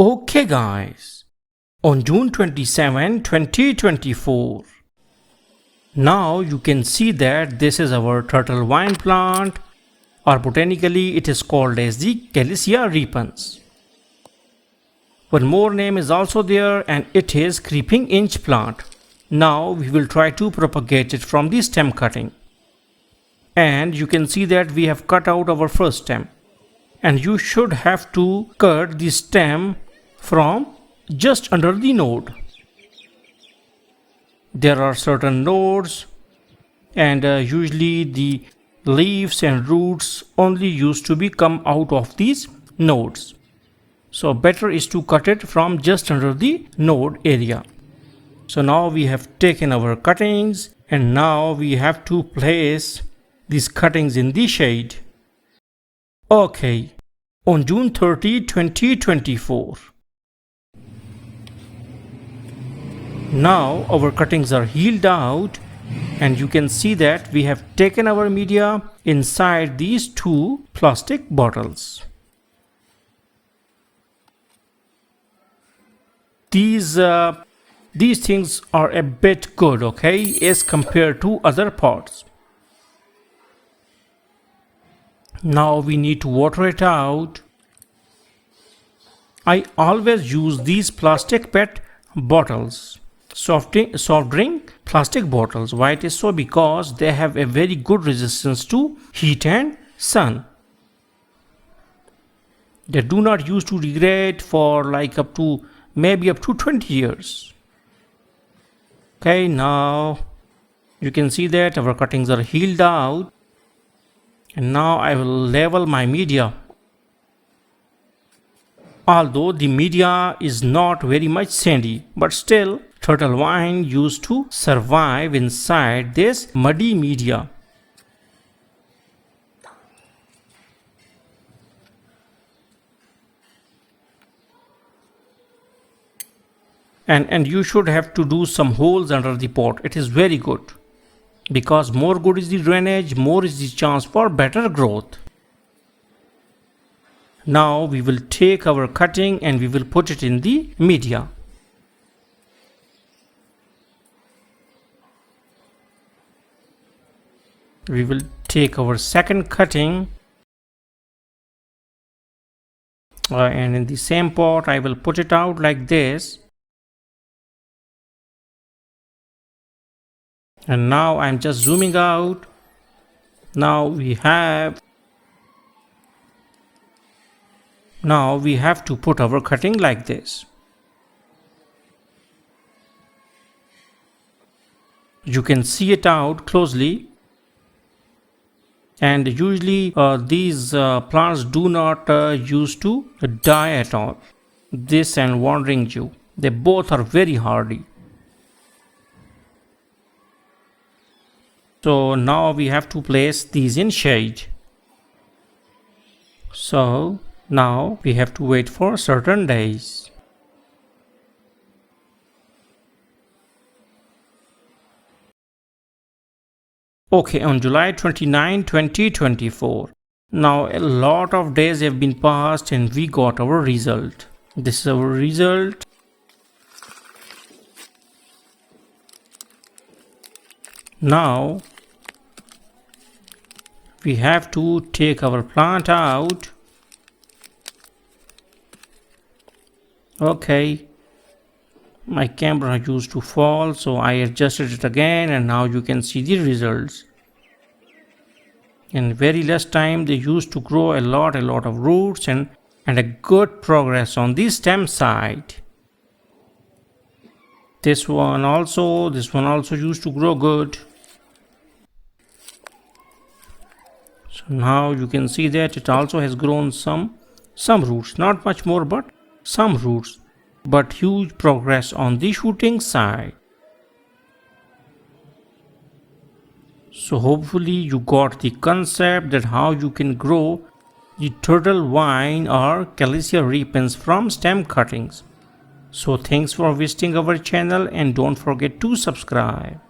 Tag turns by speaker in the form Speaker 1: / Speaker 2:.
Speaker 1: Okay guys, on June 27, 2024, now you can see that this is our turtle vine plant, or botanically it is called as the callisia repens. One more name is also there and it is creeping inch plant. Now we will try to propagate it from the stem cutting. And you can see that we have cut out our first stem. And you should have to cut the stem from just under the node. There are certain nodes and usually the leaves and roots only used to be come out of these nodes. So better is to cut it from just under the node area. So now we have taken our cuttings and now we have to place these cuttings in the shade. Okay, on June 30, 2024. Now our cuttings are healed out and you can see that we have taken our media inside these two plastic bottles. These things are a bit good, okay, as compared to other pots. Now we need to water it out. I always use these plastic PET bottles, soft drink plastic bottles. Why it is so? Because they have a very good resistance to heat and sun. They do not use to degrade for like maybe up to 20 years. Okay, now you can see that our cuttings are healed out. And now I will level my media. Although the media is not very much sandy, but still turtle vine used to survive inside this muddy media. And you should have to do some holes under the pot. It is very good. Because more good is the drainage, more is the chance for better growth. Now we will take our cutting and we will put it in the media. We will take our second cutting and in the same pot I will put it out like this. And now I'm just zooming out. Now we have to put our cutting like this. You can see it out closely. And usually these plants do not used to die at all. This and wandering Jew, they both are very hardy. So now we have to place these in shade. So now we have to wait for certain days. Okay, on July 29, 2024. Now a lot of days have been passed and we got our result. This is our result. Now we have to take our plant out. Okay, my camera used to fall, so I adjusted it again and now you can see the results. In very less time they used to grow a lot of roots and a good progress on the stem side. This one also used to grow good. So now you can see that it also has grown some roots, not much more but some roots, but huge progress on the shooting side. So hopefully you got the concept that how you can grow the turtle vine or callisia repens from stem cuttings. So thanks for visiting our channel and don't forget to subscribe.